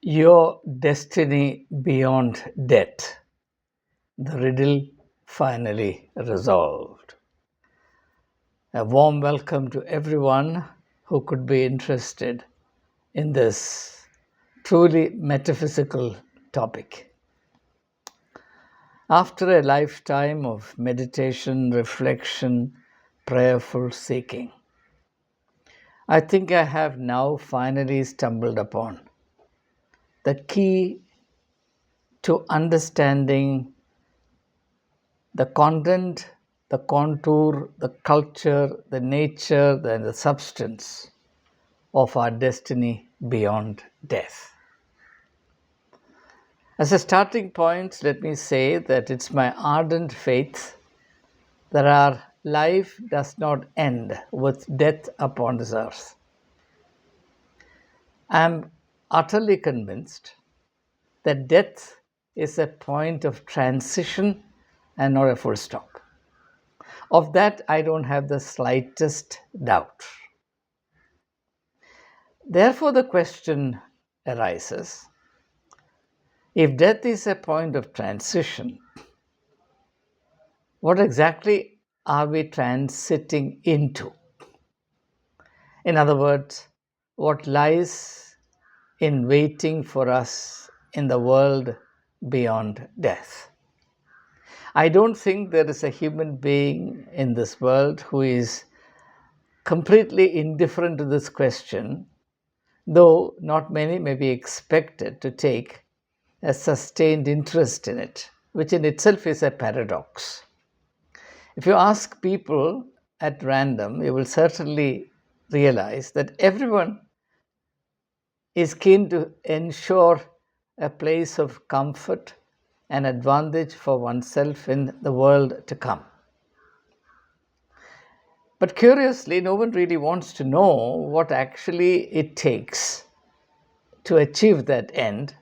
Your destiny beyond death. The riddle finally resolved. A warm welcome to everyone who could be interested in this truly metaphysical topic. After a lifetime of meditation, reflection, prayerful seeking, I think I have now finally stumbled upon the key to understanding the content, the contour, the culture, the nature, and the substance of our destiny beyond death. As a starting point, let me say that it's my ardent faith that our life does not end with death upon this earth. I am utterly convinced that death is a point of transition and not a full stop. Of that, I don't have the slightest doubt. Therefore, the question arises, if death is a point of transition, what exactly are we transiting into? In other words, what lies in waiting for us in the world beyond death? I don't think there is a human being in this world who is completely indifferent to this question, though not many may be expected to take a sustained interest in it, which in itself is a paradox. If you ask people at random, you will certainly realize that everyone is keen to ensure a place of comfort and advantage for oneself in the world to come. But curiously, no one really wants to know what actually it takes to achieve that end,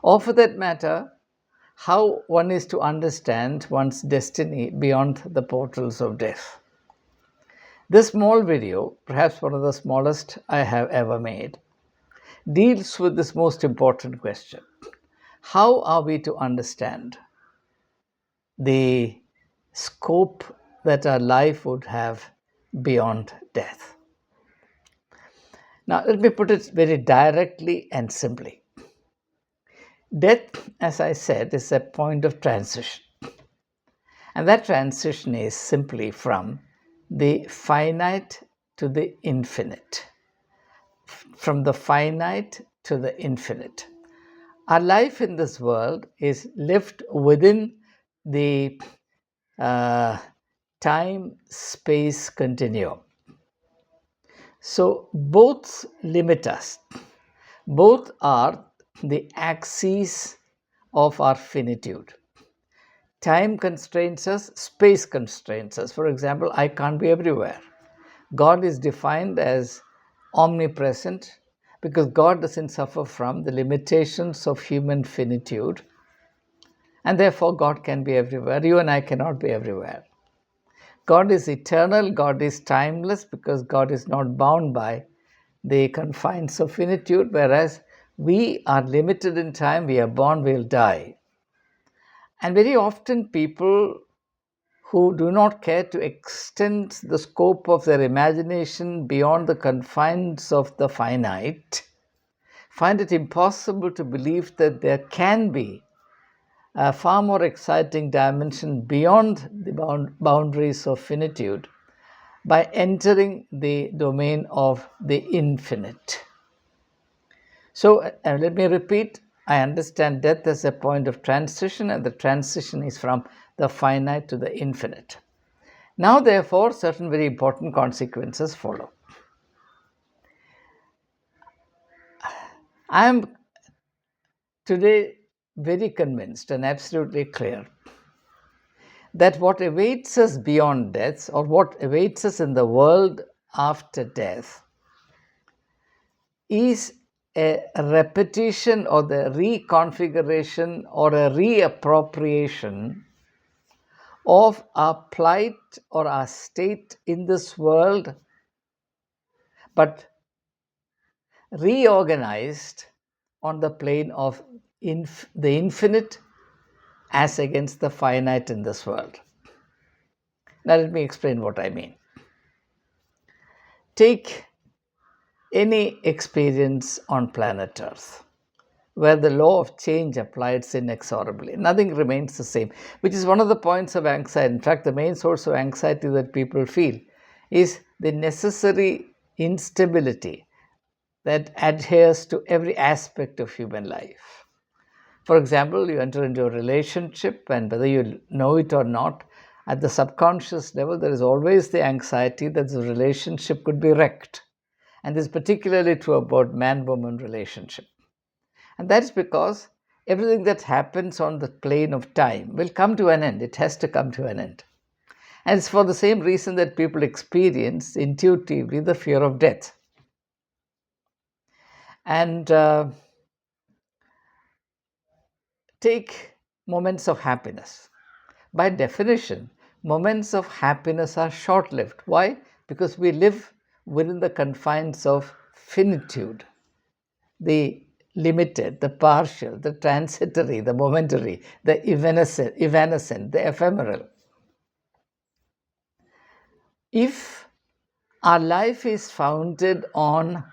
or for that matter, how one is to understand one's destiny beyond the portals of death. This small video, perhaps one of the smallest I have ever made, deals with this most important question. How are we to understand the scope that our life would have beyond death? Now, let me put it very directly and simply. Death, as I said, is a point of transition. And that transition is simply from the finite to the infinite. From the finite to the infinite. Our life in this world is lived within the time space continuum. So both limit us, both are the axes of our finitude. Time constrains us, space constrains us. For example, I can't be everywhere. God is defined as omnipresent because God doesn't suffer from the limitations of human finitude, and therefore God can be everywhere. You and I cannot be everywhere. God is eternal, God is timeless because God is not bound by the confines of finitude, whereas we are limited in time, we are born, we'll die. And very often people who do not care to extend the scope of their imagination beyond the confines of the finite find it impossible to believe that there can be a far more exciting dimension beyond the boundaries of finitude by entering the domain of the infinite. So let me repeat, I understand death as a point of transition, and the transition is from the finite to the infinite. Now, therefore, certain very important consequences follow. I am today very convinced and absolutely clear that what awaits us beyond death, or what awaits us in the world after death, is a repetition or the reconfiguration or a reappropriation of our plight or our state in this world, but reorganized on the plane of the infinite as against the finite in this world. Now, let me explain what I mean. Take any experience on planet Earth where the law of change applies inexorably. Nothing remains the same, which is one of the points of anxiety. In fact, the main source of anxiety that people feel is the necessary instability that adheres to every aspect of human life. For example, you enter into a relationship, and whether you know it or not, at the subconscious level, there is always the anxiety that the relationship could be wrecked. And this is particularly true about man woman relationship. And that is because everything that happens on the plane of time will come to an end. It has to come to an end. And it's for the same reason that people experience intuitively the fear of death. And take moments of happiness. By definition, moments of happiness are short lived. Why? Because we live within the confines of finitude, the limited, the partial, the transitory, the momentary, the evanescent, the ephemeral. If our life is founded on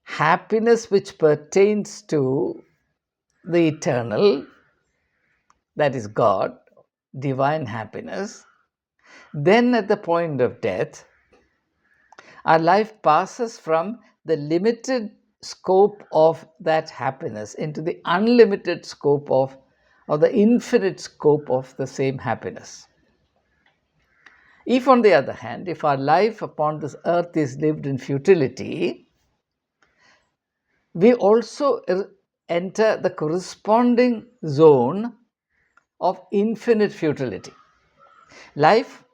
happiness which pertains to the eternal, that is God, divine happiness, then at the point of death, our life passes from the limited scope of that happiness into the unlimited scope of, or the infinite scope of the same happiness. If, on the other hand, if our life upon this earth is lived in futility, we also enter the corresponding zone of infinite futility. Life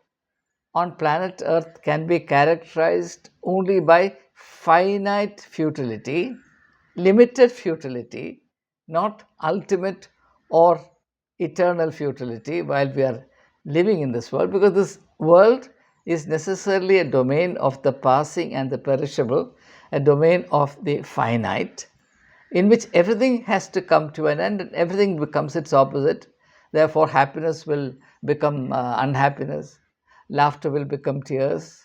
on planet Earth can be characterized only by finite futility, limited futility, not ultimate or eternal futility while we are living in this world, because this world is necessarily a domain of the passing and the perishable, a domain of the finite, in which everything has to come to an end and everything becomes its opposite. Therefore, happiness will become unhappiness, laughter will become tears,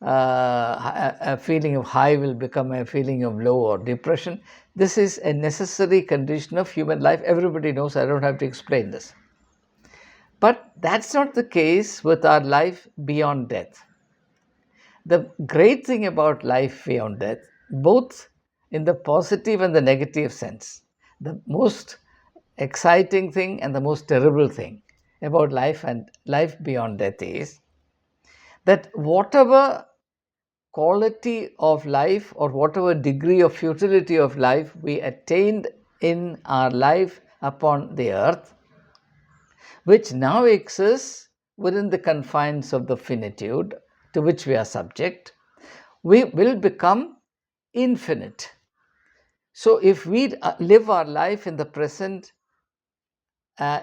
a feeling of high will become a feeling of low or depression. This is a necessary condition of human life. Everybody knows, I don't have to explain this. But that's not the case with our life beyond death. The great thing about life beyond death, both in the positive and the negative sense, the most exciting thing and the most terrible thing about life and life beyond death is that whatever quality of life or whatever degree of futility of life we attained in our life upon the earth, which now exists within the confines of the finitude to which we are subject, we will become infinite. So, if we live our life in the present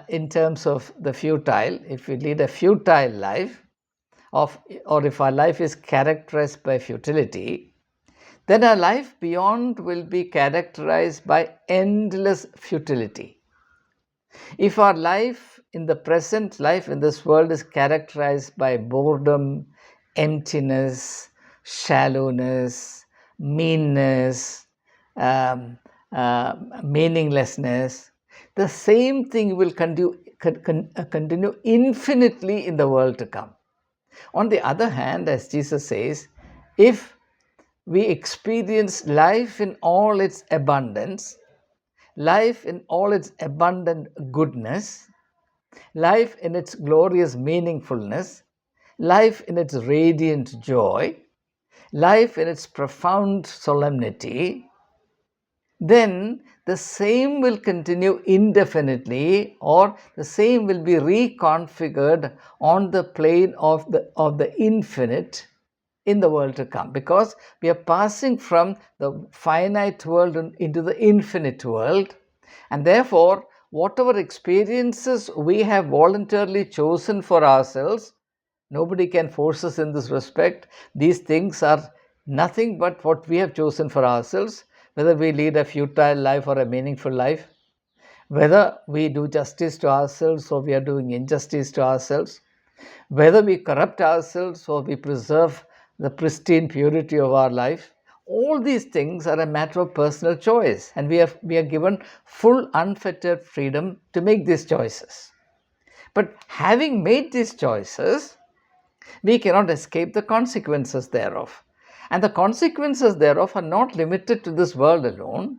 in terms of the futile, if we lead a futile life, or if our life is characterized by futility, then our life beyond will be characterized by endless futility. If our life in the present life in this world is characterized by boredom, emptiness, shallowness, meanness, meaninglessness, the same thing will continue infinitely in the world to come. On the other hand, as Jesus says, if we experience life in all its abundance, life in all its abundant goodness, life in its glorious meaningfulness, life in its radiant joy, life in its profound solemnity, then the same will continue indefinitely, or the same will be reconfigured on the plane of the infinite in the world to come, because we are passing from the finite world into the infinite world, and therefore whatever experiences we have voluntarily chosen for ourselves, nobody can force us in this respect. These things are nothing but what we have chosen for ourselves. whether we lead a futile life or a meaningful life, whether we do justice to ourselves or we are doing injustice to ourselves, whether we corrupt ourselves or we preserve the pristine purity of our life, all these things are a matter of personal choice, and we are given full unfettered freedom to make these choices. But having made these choices, we cannot escape the consequences thereof. And the consequences thereof are not limited to this world alone,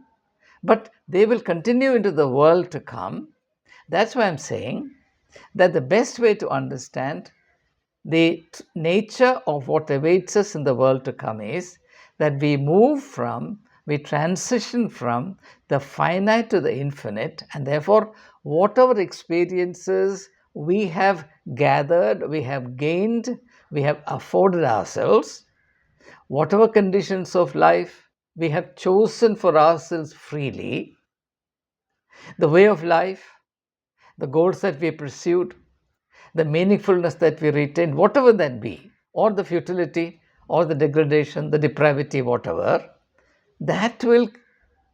but they will continue into the world to come. That's why I'm saying that the best way to understand the nature of what awaits us in the world to come is that we transition from the finite to the infinite, and therefore, whatever experiences we have gathered, we have gained, we have afforded ourselves, whatever conditions of life we have chosen for ourselves freely, the way of life, the goals that we pursued, the meaningfulness that we retain, whatever that be, or the futility, or the degradation, the depravity, whatever, that will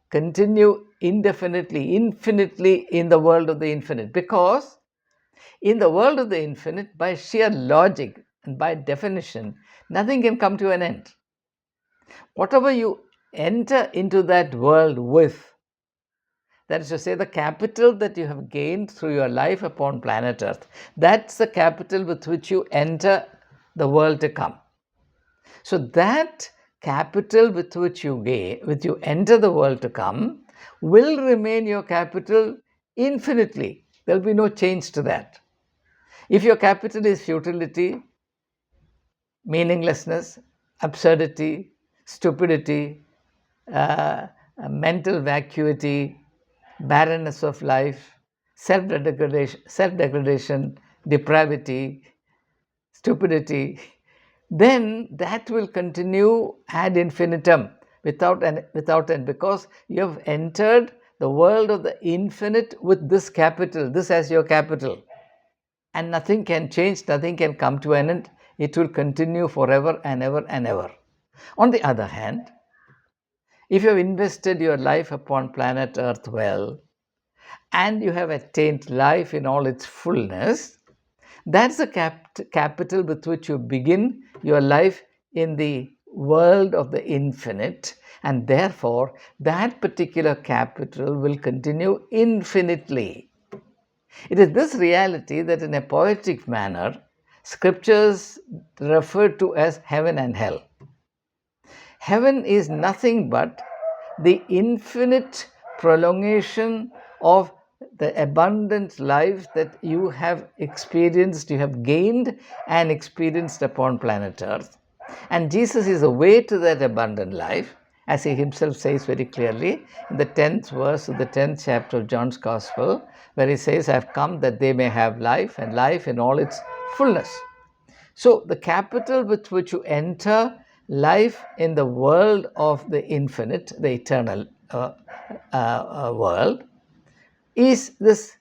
continue indefinitely, infinitely in the world of the infinite. Because in the world of the infinite, by sheer logic and by definition, nothing can come to an end. Whatever you enter into that world with, that is to say, the capital that you have gained through your life upon planet Earth, that's the capital with which you enter the world to come. So that capital with which you enter the world to come, will remain your capital infinitely. There will be no change to that. If your capital is futility, meaninglessness, absurdity, stupidity, uh, mental vacuity, barrenness of life, self-degradation, depravity, stupidity, then that will continue ad infinitum without end, because you have entered the world of the infinite with this capital, this as your capital, and nothing can change, nothing can come to an end. It will continue forever and ever and ever. On the other hand, if you have invested your life upon planet Earth well, and you have attained life in all its fullness, that's the capital with which you begin your life in the world of the infinite, and therefore that particular capital will continue infinitely. It is this reality that, in a poetic manner, scriptures refer to as heaven and hell. Heaven is nothing but the infinite prolongation of the abundant life that you have experienced, you have gained and experienced upon planet Earth. And Jesus is the way to that abundant life, as he himself says very clearly in the 10th verse of the 10th chapter of John's Gospel, where he says, I have come that they may have life, and life in all its fullness. So, the capital with which you enter life in the world of the infinite, the eternal world, is this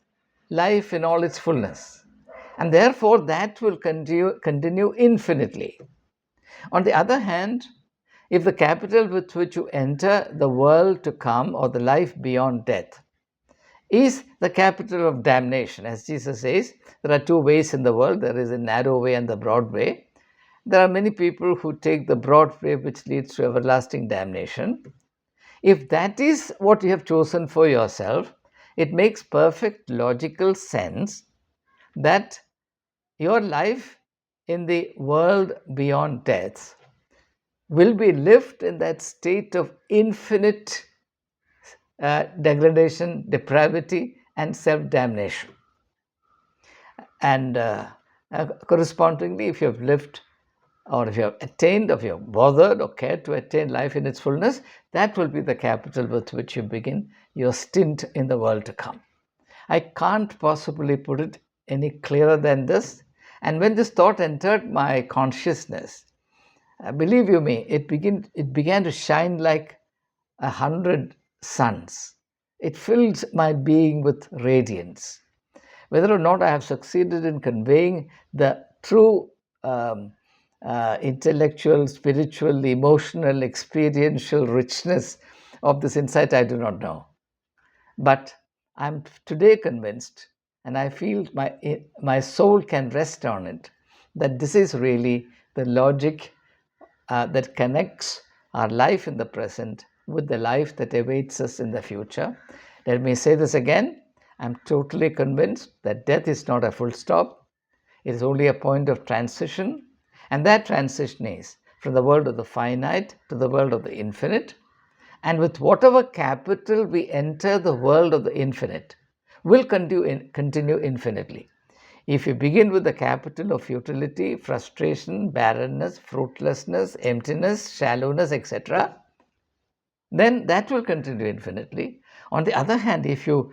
life in all its fullness. And therefore, that will continue infinitely. On the other hand, if the capital with which you enter the world to come, or the life beyond death, is the capital of damnation, as Jesus says, there are two ways in the world, there is a narrow way and the broad way. There are many people who take the broad way, which leads to everlasting damnation. If that is what you have chosen for yourself, it makes perfect logical sense that your life in the world beyond death will be lived in that state of infinite degradation, depravity, and self-damnation. And correspondingly, if you have lived, or if you have attained, or if you have bothered or cared to attain life in its fullness, that will be the capital with which you begin your stint in the world to come. I can't possibly put it any clearer than this. And when this thought entered my consciousness, believe you me, it began to shine like 100 suns. It filled my being with radiance. Whether or not I have succeeded in conveying the true intellectual, spiritual, emotional, experiential richness of this insight, I do not know. But I'm today convinced, and I feel my soul can rest on it, that this is really the logic that connects our life in the present with the life that awaits us in the future. Let me say this again. I'm totally convinced that death is not a full stop, it is only a point of transition, and that transition is from the world of the finite to the world of the infinite. And with whatever capital we enter the world of the infinite, will continue infinitely. If you begin with the capital of futility, frustration, barrenness, fruitlessness, emptiness, shallowness, etc., then that will continue infinitely. On the other hand, if you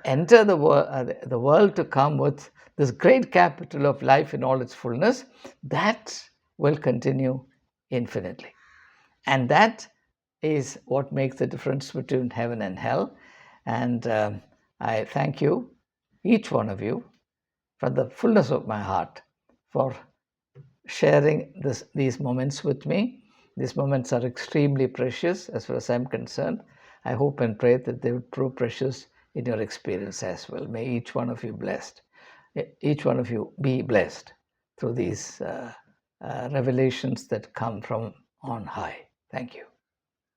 enter the world to come with this great capital of life in all its fullness, that will continue infinitely. And that is what makes the difference between heaven and hell. And I thank you, each one of you, from the fullness of my heart, for sharing these moments with me. These moments are extremely precious as far as I'm concerned. I hope and pray that they will prove precious in your experience as well. May each one of you be blessed through these revelations that come from on high. Thank you.